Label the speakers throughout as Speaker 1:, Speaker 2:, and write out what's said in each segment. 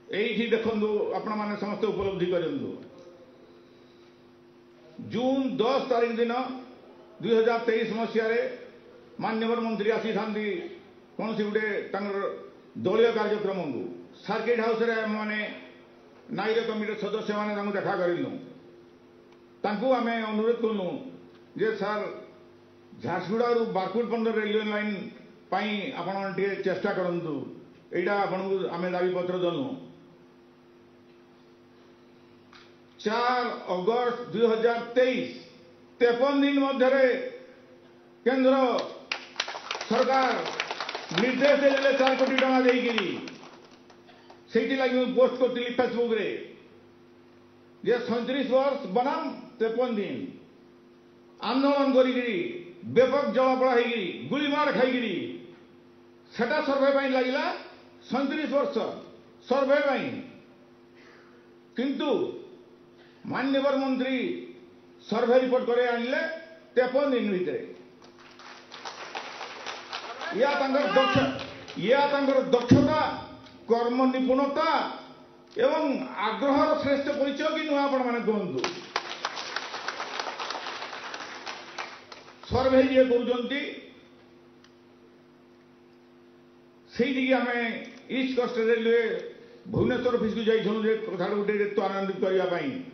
Speaker 1: यही देखु आपण मैंने समस्त उपलब्धि करूँ जून 10 तारीख दिन 2023 मसीह माननीय मंत्री आसी था कौन सी गोटे दलीय कार्यक्रम को सर्किट हाउस मैंने नायर कमिटी सदस्य मैंने देखा करूँ आम अनुरोध कलु जे सर झारसुगुड़ा बारकुट पर्यटन रेलवे लाइन आपण चेष्टा करूँ यहाँ आपन को आम दाबी पत्र देलु 4 अगस्त 2023 53 दिन मध्य केंद्र सरकार निर्देश देले 4 कोटी टका देकरी से लगी पोस्ट करी फेसबुक रे जे 37 वर्ष बनाम 53 दिन आंदोलन करी व्यापक जलापड़ा होगी गुलीमार खाई सेटा सर्वे लगे 37 वर्ष सर्वे किंतु माननीय मंत्री सर्वे रिपोर्ट करे आनिले 53 दिन भितर या दक्षता कर्म निपुणता एवं आग्रहर श्रेष्ठ परिचय कि नुआ आपण माने कहतु सर्वे ये करुँच से आम east coast railway Bhubaneswar office को जाइए कथा गोटे त्वरान्वित करने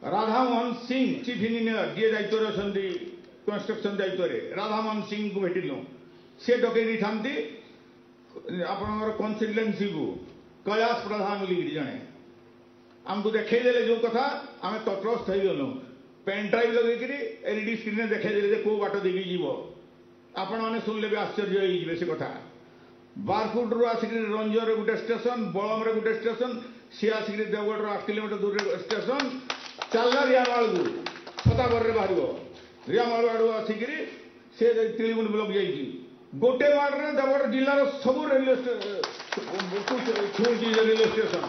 Speaker 1: राधा मोहन सिंह चीफ इंजीनियर जी दायित्व अच्छा कंस्ट्रक्शन दायित्व राधा मोहन सिंह को भेटिलु सी डकई था आप कनसल्टेन्सी को कैलाश प्रधान जड़े आमको देखईदे जो कथा आम तत्रस्थ हो गलु पेन ड्राइव लगे एलईडी स्क्रीन देखईदे कौ बाट देवी जीव आपण मैंने शुणिले भी आश्चर्य हो से कथा बारकुट रू आसिक रंजर गोटे स्टेशन बलम गोटे स्टेशन सी आसिक देवगढ़ 8 किलोमीटर दूर स्टेशन चलना रियामाल को छतागर बाहर रियामाल आड़ आसिक से तिलगुंड ब्लक जा गोटे वार्ड में देवगढ़ जिलार सब रेलवे रेलवे स्टेशन